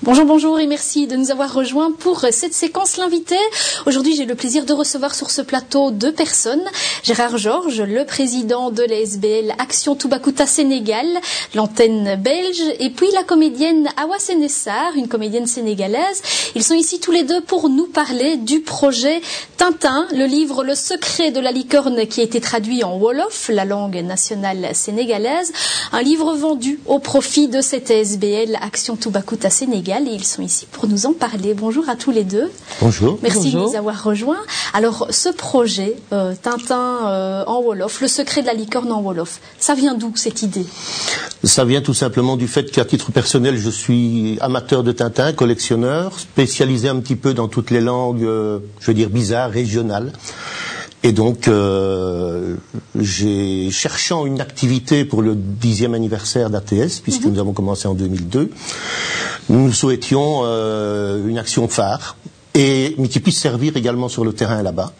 Bonjour, bonjour et merci de nous avoir rejoints pour cette séquence L'invité. Aujourd'hui, j'ai le plaisir de recevoir sur ce plateau deux personnes. Gérard Georges, le président de la SBL Action Toubacouta Sénégal, l'antenne belge, et puis la comédienne Awa Senessar, une comédienne sénégalaise. Ils sont ici tous les deux pour nous parler du projet Tintin, le livre Le secret de la licorne qui a été traduit en Wolof, la langue nationale sénégalaise. Un livre vendu au profit de cette SBL Action Toubacouta Sénégal. Et ils sont ici pour nous en parler. Bonjour à tous les deux. Bonjour. Merci Bonjour. de nous avoir rejoints. Alors, ce projet, Tintin en Wolof, le secret de la licorne en Wolof, ça vient d'où cette idée? Ça vient tout simplement du fait qu'à titre personnel, je suis amateur de Tintin, collectionneur, spécialisé un petit peu dans toutes les langues, je veux dire bizarres, régionales. Et donc, cherchant une activité pour le 10e anniversaire d'ATS, puisque nous avons commencé en 2002, nous souhaitions une action phare, mais qui puisse servir également sur le terrain là-bas.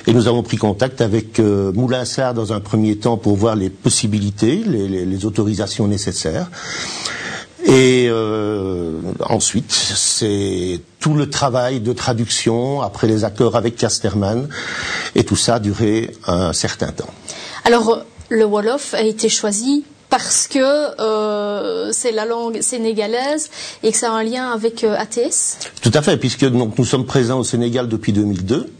Et nous avons pris contact avec Moulinsart dans un premier temps pour voir les possibilités, les autorisations nécessaires. Et ensuite, c'est tout le travail de traduction, après les accords avec Casterman, et tout ça a duré un certain temps. Alors, le Wolof a été choisi parce que c'est la langue sénégalaise et que ça a un lien avec ATS? Tout à fait, puisque donc, nous sommes présents au Sénégal depuis 2002,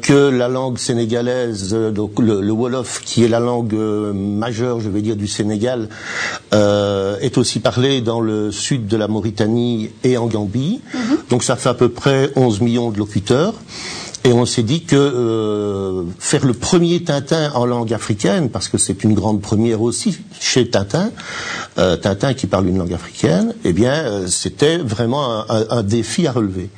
que la langue sénégalaise, donc le Wolof, qui est la langue majeure, je vais dire, du Sénégal, est aussi parlée dans le sud de la Mauritanie et en Gambie. Donc ça fait à peu près 11 millions de locuteurs. Et on s'est dit que faire le premier Tintin en langue africaine, parce que c'est une grande première aussi chez Tintin, Tintin qui parle une langue africaine, eh bien c'était vraiment un défi à relever.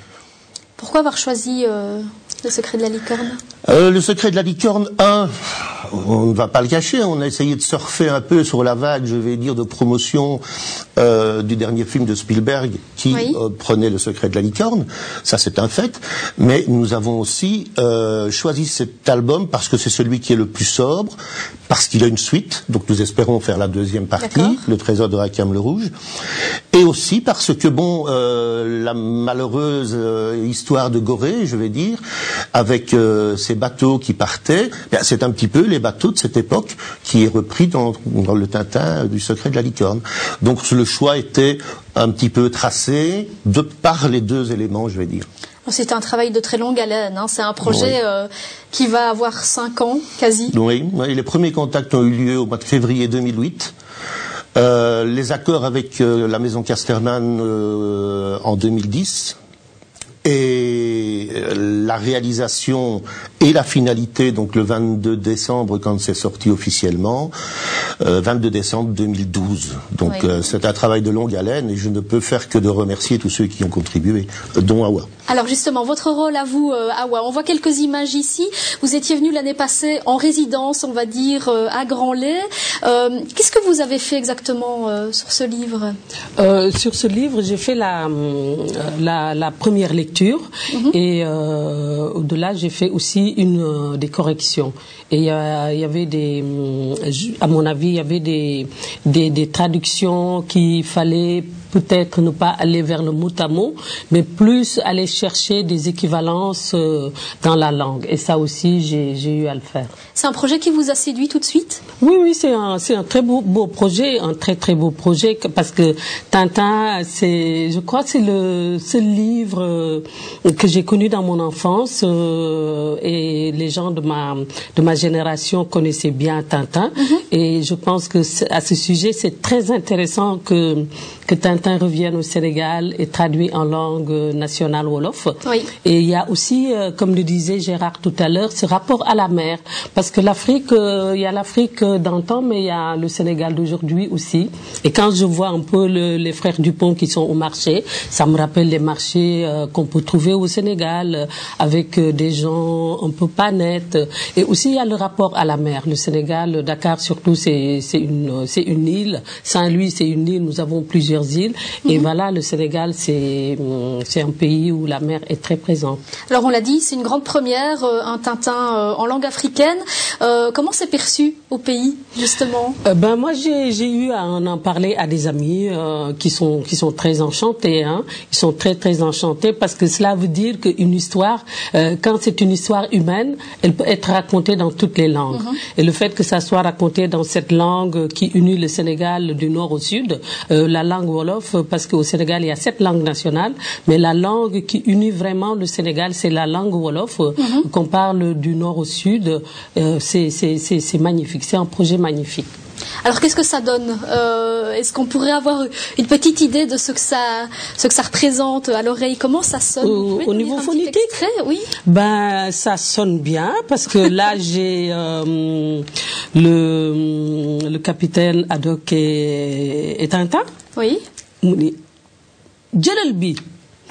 Pourquoi avoir choisi le secret de la licorne? Le secret de la licorne, on ne va pas le cacher, on a essayé de surfer un peu sur la vague, je vais dire, de promotion du dernier film de Spielberg qui prenait le secret de la licorne, ça c'est un fait, mais nous avons aussi choisi cet album parce que c'est celui qui est le plus sobre, parce qu'il a une suite, donc nous espérons faire la deuxième partie, Le trésor de Rakam le Rouge, et aussi parce que, bon, la malheureuse histoire de Gorée, je vais dire, avec ces bateaux qui partaient, c'est un petit peu les bateaux de cette époque qui est repris dans le Tintin du secret de la licorne. Donc le choix était un petit peu tracé de par les deux éléments, je vais dire. C'est un travail de très longue haleine, hein. C'est un projet qui va avoir 5 ans, quasi. Oui, les premiers contacts ont eu lieu au mois de février 2008. Les accords avec la maison Casterman en 2010. Et la réalisation et la finalité, donc le 22 décembre quand c'est sorti officiellement, 22 décembre 2012. Donc c'est un travail de longue haleine et je ne peux faire que de remercier tous ceux qui ont contribué, dont Awa. Alors justement, votre rôle à vous, Awa, on voit quelques images ici. Vous étiez venu l'année passée en résidence, on va dire, à Grand-Lay. Qu'est-ce que vous avez fait exactement sur ce livre? Sur ce livre, j'ai fait la première lecture. Et au-delà, j'ai fait aussi des corrections. Et il y avait à mon avis, il y avait des traductions qu'il fallait peut-être ne pas aller vers le mot à mot, mais plus aller chercher des équivalences dans la langue. Et ça aussi, j'ai eu à le faire. C'est un projet qui vous a séduit tout de suite? Oui, c'est un très beau projet, un très beau projet, parce que Tintin, je crois que c'est le seul livre que j'ai connu dans mon enfance, et les gens de ma génération connaissaient bien Tintin. Et je pense que à ce sujet, c'est très intéressant que Tintin revienne au Sénégal et traduit en langue nationale Wolof. Et il y a aussi, comme le disait Gérard tout à l'heure, ce rapport à la mer. Parce que l'Afrique, il y a l'Afrique d'antan, mais il y a le Sénégal d'aujourd'hui aussi. Et quand je vois un peu les frères Dupont qui sont au marché, ça me rappelle les marchés qu'on peut trouver au Sénégal, avec des gens un peu pas nets. Et aussi, il y a le rapport à la mer. Le Sénégal, Dakar surtout, c'est une île. Saint-Louis, c'est une île. Nous avons plusieurs îles. îles. Et voilà, le Sénégal, c'est un pays où la mer est très présente. Alors on l'a dit, c'est une grande première, un Tintin en langue africaine. Comment c'est perçu au pays, justement? Moi, j'ai eu à en parler à des amis qui sont très enchantés. Hein. Ils sont très très enchantés parce que cela veut dire qu'une histoire, quand c'est une histoire humaine, elle peut être racontée dans toutes les langues. Et le fait que ça soit raconté dans cette langue qui unit le Sénégal du nord au sud, la langue Wolof, parce qu'au Sénégal il y a 7 langues nationales, mais la langue qui unit vraiment le Sénégal, c'est la langue Wolof, qu'on parle du nord au sud. C'est magnifique, c'est un projet magnifique. Alors qu'est-ce que ça donne? Est-ce qu'on pourrait avoir une petite idée de ce que ça représente à l'oreille? Comment ça sonne? Au niveau phonétique, oui. Ça sonne bien parce que là j'ai le capitaine Haddock et Tintin. Oui. mu ni jëlal bi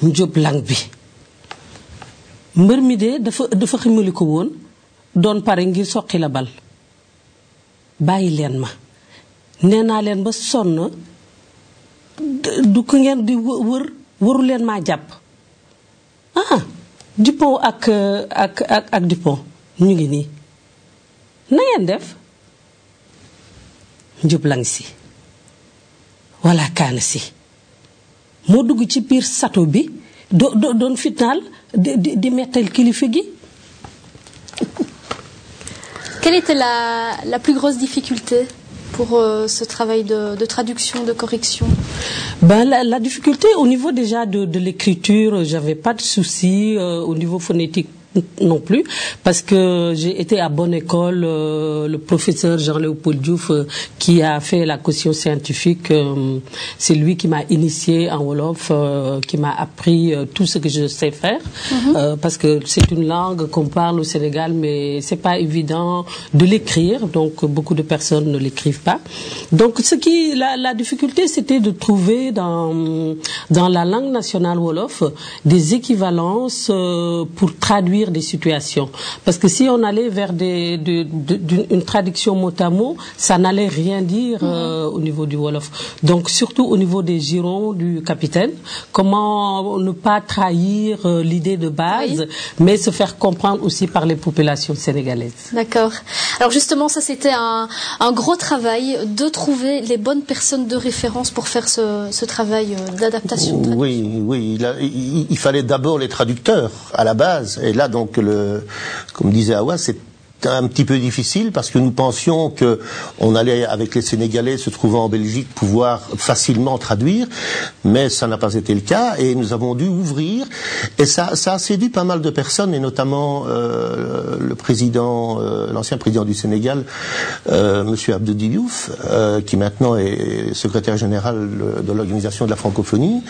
Njóob lang bi mbër mi de dafa ximali ko woon doon pare ngir soqi la bal bàyyi leen ma nee naa leen ba sonn du ko ngeen di wër waru leen maa jàpp Dupont ak Dupont ñu ngi nii na ngeen def Njóob lang si wala kaana si moo dugg ci biir sato bi doon fitnaal di mettal kilifa gi. Quelle était la plus grosse difficulté pour ce travail de traduction, de correction? La difficulté au niveau déjà de l'écriture, j'avais pas de soucis au niveau phonétique non plus, parce que j'ai été à bonne école. Le professeur Jean-Léopold Diouf qui a fait la caution scientifique, c'est lui qui m'a initié en Wolof, qui m'a appris tout ce que je sais faire, parce que c'est une langue qu'on parle au Sénégal, mais c'est pas évident de l'écrire, donc beaucoup de personnes ne l'écrivent pas. Donc la difficulté, c'était de trouver dans la langue nationale Wolof des équivalences pour traduire des situations, parce que si on allait vers une traduction mot à mot, ça n'allait rien dire au niveau du Wolof. Donc surtout au niveau des girons du capitaine, comment ne pas trahir l'idée de base, mais se faire comprendre aussi par les populations sénégalaises. D'accord. Alors justement, ça c'était un gros travail de trouver les bonnes personnes de référence pour faire ce travail d'adaptation. Oui, il fallait d'abord les traducteurs à la base, et là donc comme disait Awa, c'est un petit peu difficile parce que nous pensions que on allait avec les Sénégalais se trouvant en Belgique pouvoir facilement traduire, mais ça n'a pas été le cas et nous avons dû ouvrir, et ça a séduit pas mal de personnes, et notamment le président, l'ancien président du Sénégal, Monsieur Abdou Diouf, qui maintenant est secrétaire général de l'Organisation de la francophonie.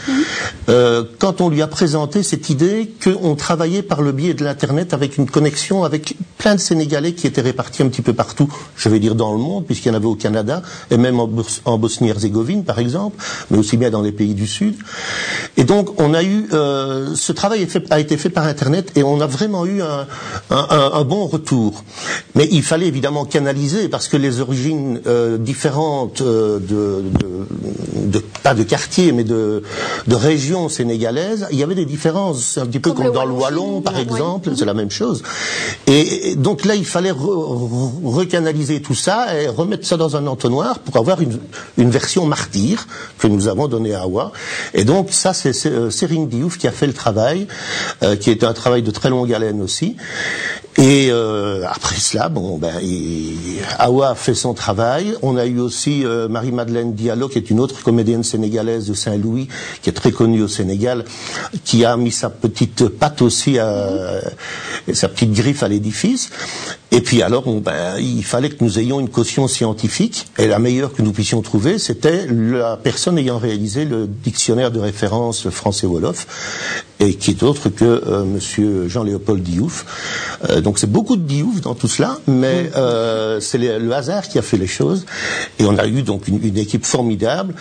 Quand on lui a présenté cette idée qu'on travaillait par le biais de l'internet avec une connexion avec plein de Sénégalais qui étaient répartis un petit peu partout, je vais dire dans le monde, puisqu'il y en avait au Canada, et même en Bosnie-Herzégovine par exemple, mais aussi bien dans les pays du Sud. Et donc on a eu, ce travail a été fait par Internet, et on a vraiment eu un bon retour. Mais il fallait évidemment canaliser, parce que les origines différentes pas de quartiers, mais de régions sénégalaises, il y avait des différences, un petit peu comme dans le Wallon par exemple, c'est la même chose. Et donc là, il fallait recanaliser tout ça et remettre ça dans un entonnoir pour avoir une version martyre que nous avons donnée à Awa. Et donc ça, c'est Sering Diouf qui a fait le travail, qui est un travail de très longue haleine aussi. Et après cela, Awa a fait son travail. On a eu aussi Marie-Madeleine Diallo, qui est une autre comédienne sénégalaise de Saint-Louis, qui est très connue au Sénégal, qui a mis sa petite patte aussi, sa petite griffe à l'édifice. Et puis alors, il fallait que nous ayons une caution scientifique, et la meilleure que nous puissions trouver, c'était la personne ayant réalisé le dictionnaire de référence français-wolof, et qui est autre que Monsieur Jean-Léopold Diouf. Donc c'est beaucoup de Diouf dans tout cela, mais c'est le hasard qui a fait les choses, et on a eu donc une équipe formidable.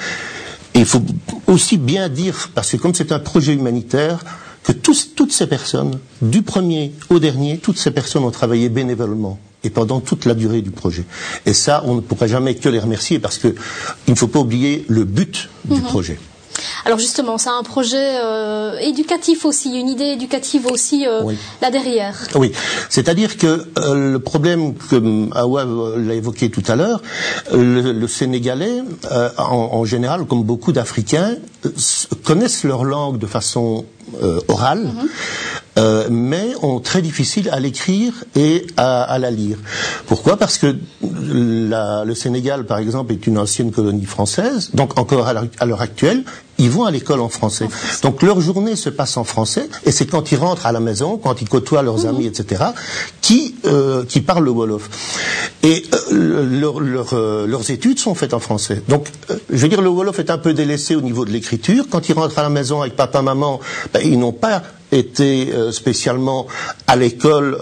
Et il faut aussi bien dire, parce que comme c'est un projet humanitaire, que toutes ces personnes, du premier au dernier, toutes ces personnes ont travaillé bénévolement et pendant toute la durée du projet. Et ça, on ne pourra jamais que les remercier, parce que il ne faut pas oublier le but du projet. Alors justement, c'est un projet éducatif aussi, une idée éducative aussi là derrière. Oui, c'est-à-dire que le problème que Awa l'a évoqué tout à l'heure, le Sénégalais, en général, comme beaucoup d'Africains, connaissent leur langue de façon orale, mais ont très difficile à l'écrire et à la lire. Pourquoi ? Parce que le Sénégal, par exemple, est une ancienne colonie française, donc encore à l'heure actuelle, ils vont à l'école en français. Donc leur journée se passe en français, et c'est quand ils rentrent à la maison, quand ils côtoient leurs amis, etc., qui parlent le Wolof. Et leurs études sont faites en français. Donc, je veux dire, le Wolof est un peu délaissé au niveau de l'écriture. Quand ils rentrent à la maison avec papa, maman, ils n'ont pas été spécialement à l'école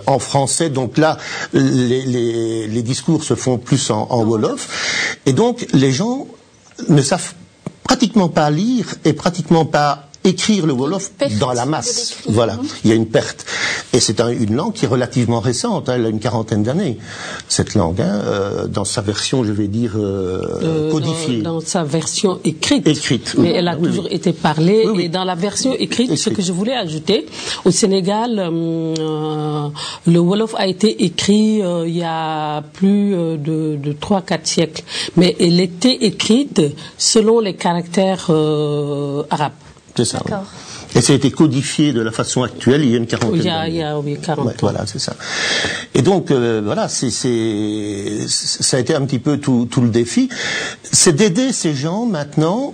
en français, donc là les discours se font plus en Wolof, et donc les gens ne savent pratiquement pas lire et pratiquement pas écrire le Wolof dans la masse. Voilà, il y a une perte. Et c'est une langue qui est relativement récente, elle a une quarantaine d'années, cette langue, dans sa version, je vais dire, codifiée. Dans sa version écrite. Mais elle a toujours été parlée. Et dans la version écrite, ce que je voulais ajouter, au Sénégal, le Wolof a été écrit il y a plus de 3-4 siècles. Mais elle était écrite selon les caractères arabes. C'est ça. Oui. Et ça a été codifié de la façon actuelle il y a une quarantaine d'années. Il y a 40 ans. Voilà, c'est ça. Et donc, voilà, ça a été un petit peu tout le défi. C'est d'aider ces gens maintenant,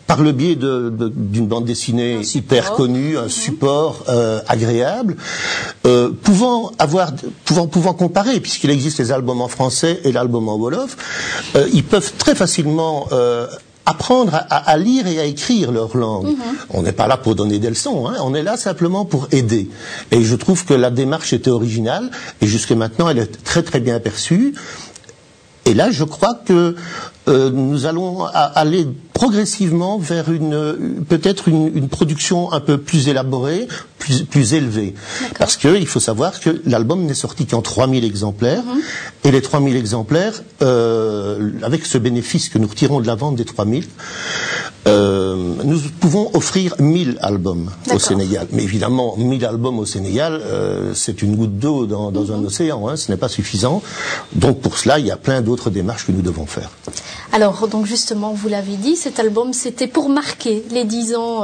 par le biais d'une bande dessinée hyper connue, un support agréable, pouvant comparer, puisqu'il existe les albums en français et l'album en Wolof, ils peuvent très facilement apprendre à lire et à écrire leur langue. On n'est pas là pour donner des leçons, on est là simplement pour aider. Et je trouve que la démarche était originale, et jusque maintenant elle est très très bien perçue. Et là, je crois que nous allons aller progressivement vers peut-être une production un peu plus élaborée, plus élevée. Parce que il faut savoir que l'album n'est sorti qu'en 3000 exemplaires, et les 3000 exemplaires, avec ce bénéfice que nous retirons de la vente des 3000, nous pouvons offrir 1000 albums au Sénégal. Mais évidemment, 1000 albums au Sénégal, c'est une goutte d'eau dans un océan, ce n'est pas suffisant. Donc pour cela, il y a plein d'autres démarches que nous devons faire. Alors, donc justement, vous l'avez dit, cet album, c'était pour marquer les 10 ans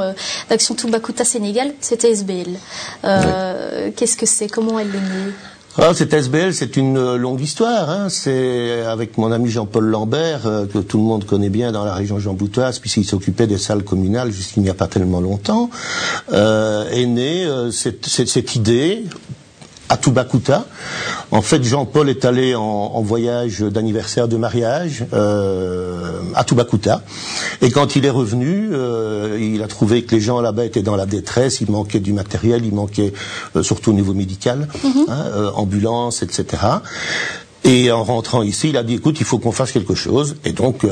d'Action Toubacouta Sénégal, c'était SBL. Qu'est-ce que c'est? Comment elle est née? Cette SBL, c'est une longue histoire. C'est avec mon ami Jean-Paul Lambert, que tout le monde connaît bien dans la région jean-boutoise, puisqu'il s'occupait des salles communales jusqu'il n'y a pas tellement longtemps, est née cette idée à Toubacouta. En fait, Jean-Paul est allé en voyage d'anniversaire de mariage à Toubacouta. Et quand il est revenu, il a trouvé que les gens là-bas étaient dans la détresse, il manquait du matériel, il manquait surtout au niveau médical, ambulance, etc. Et en rentrant ici, il a dit, écoute, il faut qu'on fasse quelque chose. Et donc,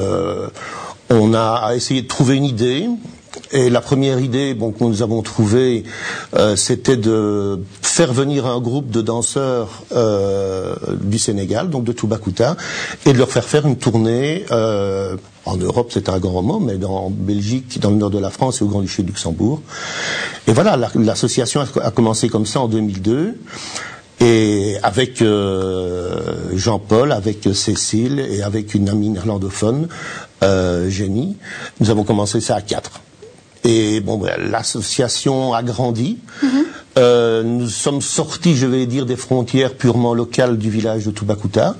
on a essayé de trouver une idée. Et la première idée que nous avons trouvée, c'était de faire venir un groupe de danseurs du Sénégal, donc de Toubacouta, et de leur faire une tournée en Europe, c'est un grand mot, mais en Belgique, dans le nord de la France et au Grand-Duché de Luxembourg. Et voilà, l'association a commencé comme ça en 2002. Et avec Jean-Paul, avec Cécile et avec une amie néerlandophone, Jenny, nous avons commencé ça à 4. Et l'association a grandi. Nous sommes sortis, je vais dire, des frontières purement locales du village de Toubacouta.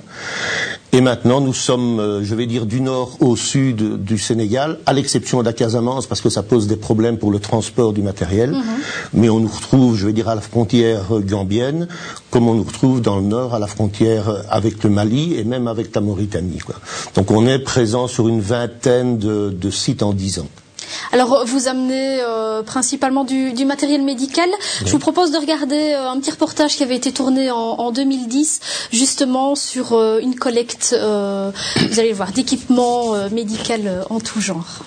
Et maintenant, nous sommes, je vais dire, du nord au sud du Sénégal, à l'exception de la Casamance, parce que ça pose des problèmes pour le transport du matériel. Mais on nous retrouve, je vais dire, à la frontière gambienne, comme on nous retrouve dans le nord, à la frontière avec le Mali et même avec la Mauritanie, quoi. Donc on est présent sur une vingtaine de sites en 10 ans. Alors, vous amenez principalement du matériel médical. Oui. Je vous propose de regarder un petit reportage qui avait été tourné en 2010, justement sur une collecte, vous allez voir, d'équipements médicaux en tout genre.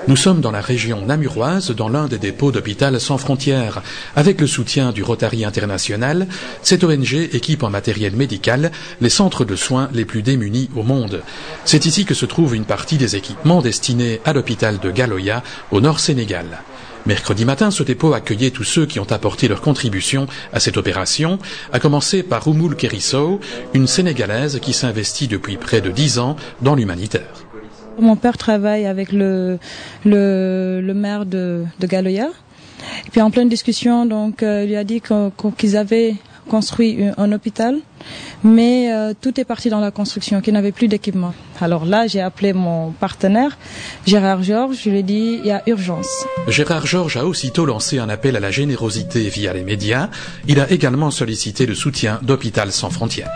Nous sommes dans la région namuroise, dans l'un des dépôts d'Hôpital Sans Frontières. Avec le soutien du Rotary International, cette ONG équipe en matériel médical les centres de soins les plus démunis au monde. C'est ici que se trouve une partie des équipements destinés à l'hôpital de Galoya, au nord Sénégal. Mercredi matin, ce dépôt accueillait tous ceux qui ont apporté leur contribution à cette opération, à commencer par Oumoul Kerisso, une Sénégalaise qui s'investit depuis près de 10 ans dans l'humanitaire. Mon père travaille avec le maire de Galoya. Et puis en pleine discussion, donc, il lui a dit qu'ils avaient construit un hôpital, mais tout est parti dans la construction, qu'il n'avait plus d'équipement. Alors là, j'ai appelé mon partenaire, Gérard Georges, je lui ai dit, il y a urgence. Gérard Georges a aussitôt lancé un appel à la générosité via les médias. Il a également sollicité le soutien d'Hôpital Sans Frontières.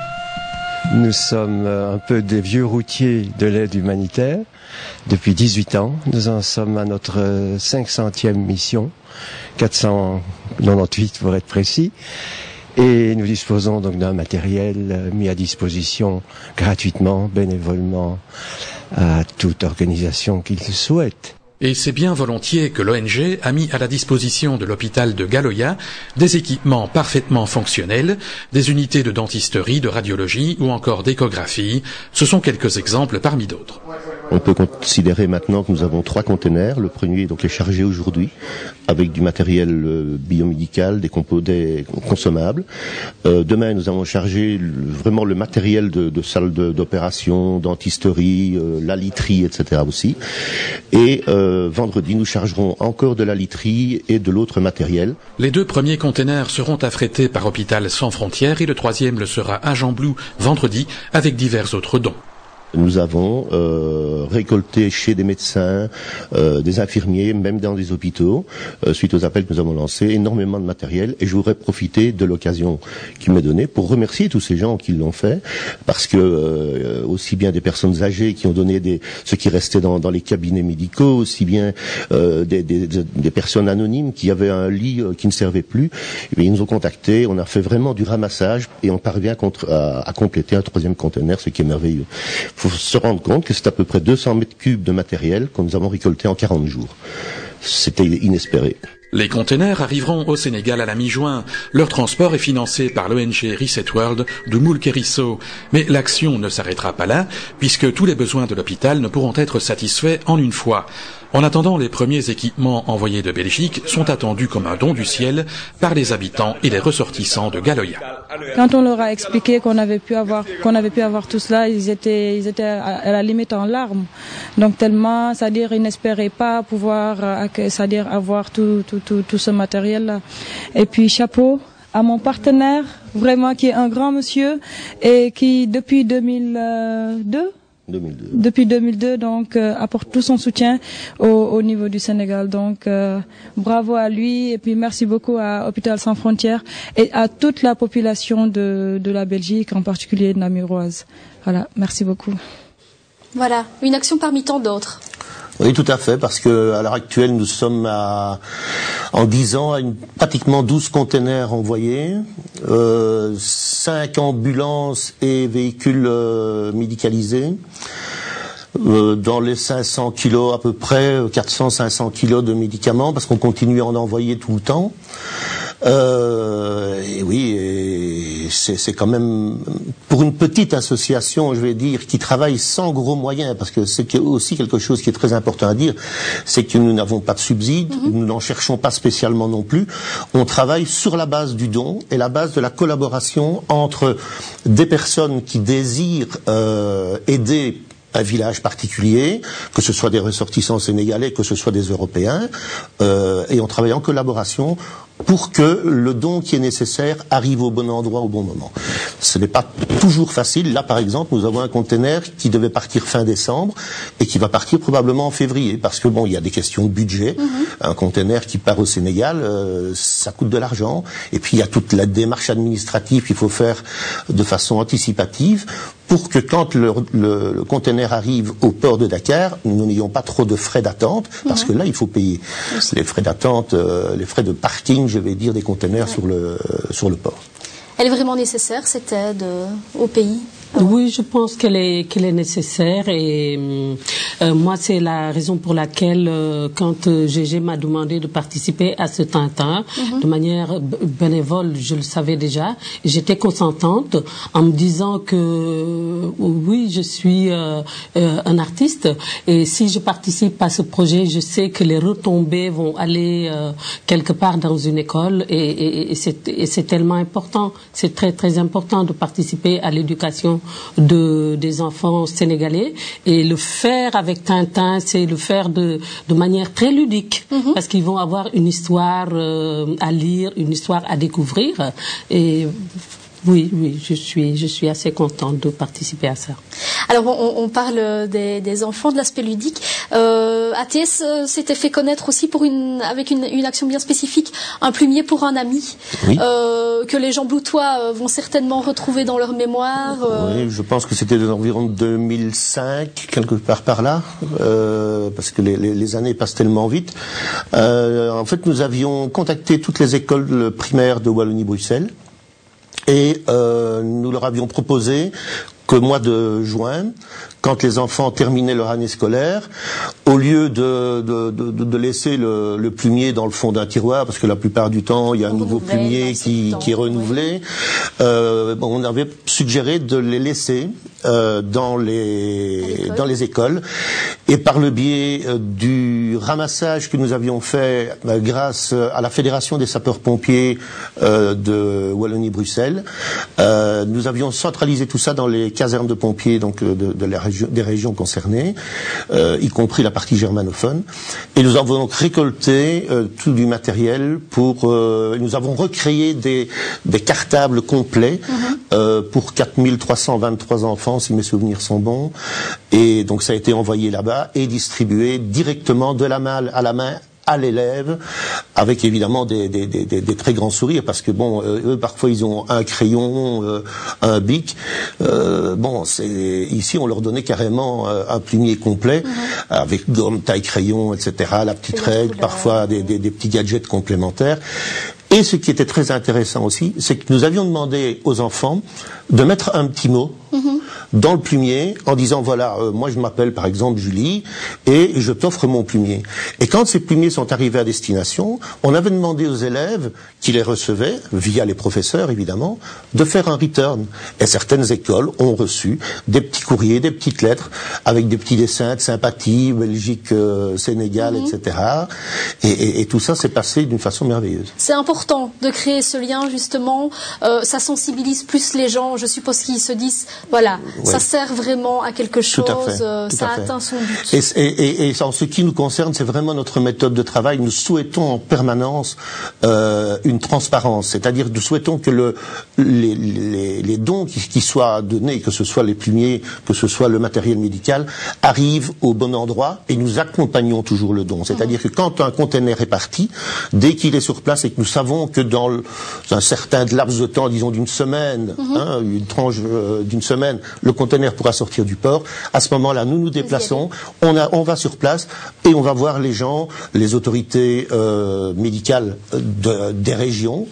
Nous sommes un peu des vieux routiers de l'aide humanitaire. Depuis 18 ans, nous en sommes à notre 500e mission, 498 pour être précis. Et nous disposons donc d'un matériel mis à disposition gratuitement, bénévolement, à toute organisation qui le souhaite. Et c'est bien volontiers que l'ONG a mis à la disposition de l'hôpital de Galoya des équipements parfaitement fonctionnels, des unités de dentisterie, de radiologie ou encore d'échographie. Ce sont quelques exemples parmi d'autres. On peut considérer maintenant que nous avons 3 containers. Le premier donc est chargé aujourd'hui avec du matériel biomédical, des consommables. Demain, nous allons charger vraiment le matériel de salle d'opération, dentisterie, la literie, etc. aussi. Et vendredi, nous chargerons encore de la literie et de l'autre matériel. Les 2 premiers containers seront affrétés par Hôpital Sans Frontières et le 3e le sera à Jean-Blou vendredi avec divers autres dons. Nous avons récolté chez des médecins, des infirmiers, même dans des hôpitaux, suite aux appels que nous avons lancés, énormément de matériel. Et je voudrais profiter de l'occasion qui m'est donnée pour remercier tous ces gens qui l'ont fait, parce que aussi bien des personnes âgées qui ont donné ce qui restait dans les cabinets médicaux, aussi bien des personnes anonymes qui avaient un lit qui ne servait plus. Et ils nous ont contactés, on a fait vraiment du ramassage et on parvient à compléter un 3e conteneur, ce qui est merveilleux. Il faut se rendre compte que c'est à peu près 200 mètres cubes de matériel que nous avons récolté en 40 jours. C'était inespéré. Les containers arriveront au Sénégal à la mi-juin. Leur transport est financé par l'ONG Reset World d'Oumoul Kerisso. Mais l'action ne s'arrêtera pas là, puisque tous les besoins de l'hôpital ne pourront être satisfaits en une fois. En attendant, les premiers équipements envoyés de Belgique sont attendus comme un don du ciel par les habitants et les ressortissants de Galoya. Quand on leur a expliqué qu'on avait pu avoir tout cela, ils étaient à la limite en larmes. Donc tellement, c'est-à-dire ils n'espéraient pas pouvoir, c'est-à-dire avoir tout ce matériel-là. Et puis chapeau à mon partenaire, vraiment qui est un grand monsieur et qui depuis 2002 donc apporte tout son soutien au niveau du Sénégal. Donc bravo à lui et puis merci beaucoup à Hôpital Sans Frontières et à toute la population de la Belgique, en particulier de Namuroise. Voilà, merci beaucoup. Voilà, une action parmi tant d'autres. Oui, tout à fait, parce que à l'heure actuelle, nous sommes en 10 ans à pratiquement 12 containers envoyés, 5 ambulances et véhicules médicalisés. Dans les 500 kilos à peu près, 400-500 kilos de médicaments, parce qu'on continue à en envoyer tout le temps. Et oui, c'est quand même pour une petite association, je vais dire, qui travaille sans gros moyens, parce que c'est aussi quelque chose qui est très important à dire, c'est que nous n'avons pas de subsides, nous n'en cherchons pas spécialement non plus. On travaille sur la base du don et la base de la collaboration entre des personnes qui désirent aider un village particulier, que ce soit des ressortissants sénégalais, que ce soit des Européens, et on travaille en collaboration pour que le don qui est nécessaire arrive au bon endroit au bon moment. Ce n'est pas toujours facile. Là, par exemple, nous avons un conteneur qui devait partir fin décembre et qui va partir probablement en février, parce que bon, il y a des questions de budget. Un conteneur qui part au Sénégal, ça coûte de l'argent. Et puis il y a toute la démarche administrative qu'il faut faire de façon anticipative pour que quand le conteneur arrive au port de Dakar, nous n'ayons pas trop de frais d'attente, parce que là, il faut payer les frais d'attente, les frais de parking, je vais dire, des conteneurs sur le port. Elle est vraiment nécessaire, cette aide au pays? Oui, je pense qu'elle est nécessaire et moi c'est la raison pour laquelle quand Gégé m'a demandé de participer à ce Tintin de manière bénévole, je le savais déjà, j'étais consentante en me disant que oui, je suis un artiste et si je participe à ce projet, je sais que les retombées vont aller quelque part dans une école et c'est tellement important, c'est très très important de participer à l'éducation des enfants sénégalais et le faire avec Tintin, c'est le faire de manière très ludique parce qu'ils vont avoir une histoire à lire, une histoire à découvrir et oui, je suis assez contente de participer à ça. Alors on parle des enfants, de l'aspect ludique. ATS s'était fait connaître aussi avec une action bien spécifique, un plumier pour un ami, oui. Que les gens bloutois vont certainement retrouver dans leur mémoire. Oui, je pense que c'était environ 2005, quelque part par là, parce que les années passent tellement vite. En fait, nous avions contacté toutes les écoles primaires de Wallonie-Bruxelles. Et nous leur avions proposé qu'au mois de juin, quand les enfants terminaient leur année scolaire, au lieu de laisser le plumier dans le fond d'un tiroir, parce que la plupart du temps, il y a un nouveau plumier qui est renouvelé, on avait suggéré de les laisser dans les écoles. Et par le biais du ramassage que nous avions fait grâce à la Fédération des sapeurs-pompiers de Wallonie-Bruxelles, nous avions centralisé tout ça dans les casernes de pompiers donc des régions concernées, y compris la partie germanophone. Et nous avons donc récolté tout du matériel nous avons recréé des cartables complets pour 4323 enfants, si mes souvenirs sont bons. Et donc ça a été envoyé là-bas et distribué directement de la main à la main à l'élève, avec évidemment des très grands sourires, parce que bon, eux parfois ils ont un crayon, un bic. Ici on leur donnait carrément un plumier complet avec gomme, taille, crayon, etc. La petite règle, parfois des petits gadgets complémentaires. Et ce qui était très intéressant aussi, c'est que nous avions demandé aux enfants de mettre un petit mot dans le plumier en disant voilà, moi je m'appelle par exemple Julie et je t'offre mon plumier. Et quand ces plumiers sont arrivés à destination, on avait demandé aux élèves qui les recevaient, via les professeurs évidemment, de faire un return. Et certaines écoles ont reçu des petits courriers, des petites lettres avec des petits dessins de sympathie, Belgique, Sénégal, etc. Et tout ça s'est passé d'une façon merveilleuse. C'est important de créer ce lien justement, ça sensibilise plus les gens, je suppose qu'ils se disent voilà, ça sert vraiment à quelque chose, ça atteint son but. Et en ce qui nous concerne, c'est vraiment notre méthode de travail. Nous souhaitons en permanence une transparence, c'est-à-dire nous souhaitons que les dons qui soient donnés, que ce soit les plumiers, que ce soit le matériel médical, arrivent au bon endroit et nous accompagnons toujours le don. C'est-à-dire que quand un conteneur est parti, dès qu'il est sur place et que nous savons que dans un certain laps de temps, disons d'une semaine, une tranche d'une semaine, le conteneur pourra sortir du port. À ce moment-là, nous nous déplaçons, on va sur place et on va voir les gens, les autorités médicales des régions,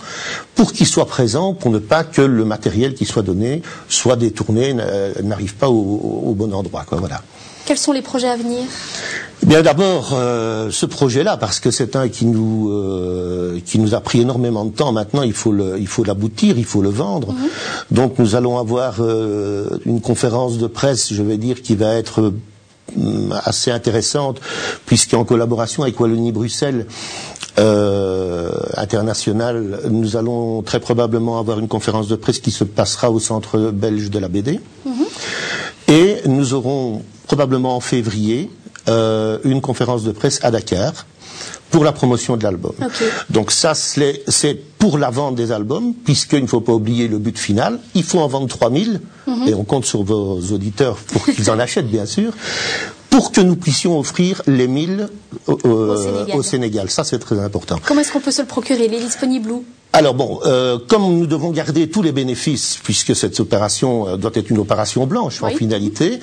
pour qu'ils soient présents, pour ne pas que le matériel qui soit donné soit détourné, n'arrive pas au bon endroit, quoi. Voilà. Quels sont les projets à venir ? Bien d'abord, ce projet-là, parce que c'est un qui nous a pris énormément de temps. Maintenant, il faut l'aboutir, il faut le vendre. Donc, nous allons avoir une conférence de presse, je vais dire, qui va être assez intéressante, puisqu'en collaboration avec Wallonie-Bruxelles internationale, nous allons très probablement avoir une conférence de presse qui se passera au Centre belge de la BD. Et nous aurons probablement en février une conférence de presse à Dakar pour la promotion de l'album. Donc ça, c'est pour la vente des albums, puisqu'il ne faut pas oublier le but final. Il faut en vendre 3000, et on compte sur vos auditeurs pour qu'ils en achètent, bien sûr, pour que nous puissions offrir les 1000 au Sénégal. Ça, c'est très important. Comment est-ce qu'on peut se le procurer? Il est disponible où? Alors bon, comme nous devons garder tous les bénéfices, puisque cette opération doit être une opération blanche en finalité,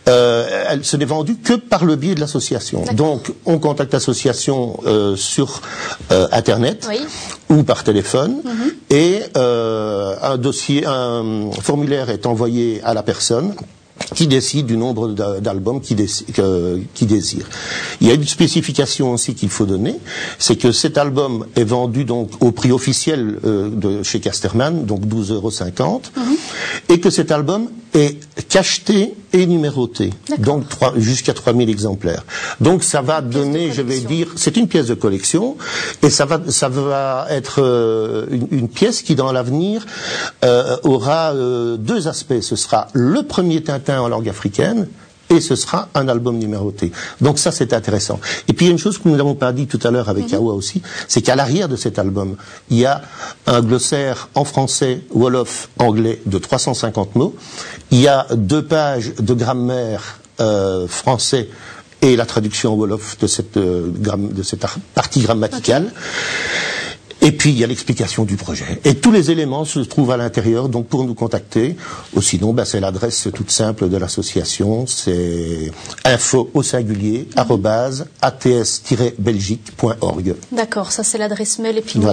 ce n'est vendu que par le biais de l'association. Donc on contacte l'association sur Internet ou par téléphone et un formulaire est envoyé à la personne qui décide du nombre d'albums qu'il désire. Il y a une spécification aussi qu'il faut donner, c'est que cet album est vendu donc au prix officiel de chez Casterman, donc 12,50 €, et que cet album est cacheté et numéroté, donc jusqu'à 3000 exemplaires. Donc ça va donner, je vais dire, c'est une pièce de collection, et ça va être une pièce qui, dans l'avenir, aura deux aspects. Ce sera le premier Tintin en langue africaine, et ce sera un album numéroté. Donc ça, c'est intéressant. Et puis il y a une chose que nous n'avons pas dit tout à l'heure avec Awa aussi, c'est qu'à l'arrière de cet album, il y a un glossaire en français, wolof, anglais de 350 mots. Il y a 2 pages de grammaire français et la traduction wolof de cette partie grammaticale. Et puis, il y a l'explication du projet. Et tous les éléments se trouvent à l'intérieur, donc pour nous contacter. Ou sinon, c'est l'adresse toute simple de l'association, c'est info@ats-belgique.org. D'accord, ça c'est l'adresse mail. Et puis nous,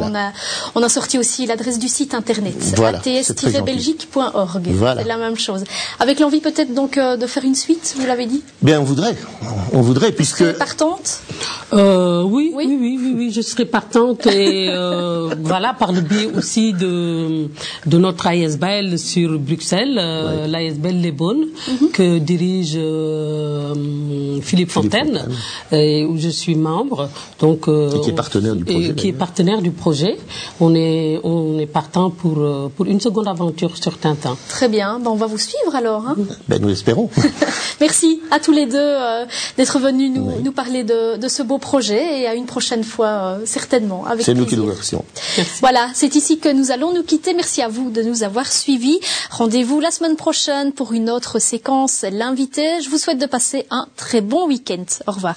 on a sorti aussi l'adresse du site internet, ats-belgique.org. C'est la même chose. Avec l'envie peut-être donc de faire une suite, vous l'avez dit? Bien, on voudrait, puisque... Vous serez partante? Oui, je serai partante et voilà, par le biais aussi de notre ASBL sur Bruxelles, l'ASBL Les Bonnes, que dirige Philippe Fontaine, où je suis membre. Donc, et qui est partenaire du projet. Qui est partenaire du projet. On est partant pour une seconde aventure sur Tintin. Très bien, on va vous suivre alors. Hein. Nous l'espérons. Merci à tous les deux d'être venus nous parler de ce beau projet, et à une prochaine fois certainement. Avec plaisir. C'est nous qui nous remercions. Voilà, c'est ici que nous allons nous quitter. Merci à vous de nous avoir suivis. Rendez-vous la semaine prochaine pour une autre séquence, l'invité. Je vous souhaite de passer un très bon week-end. Au revoir.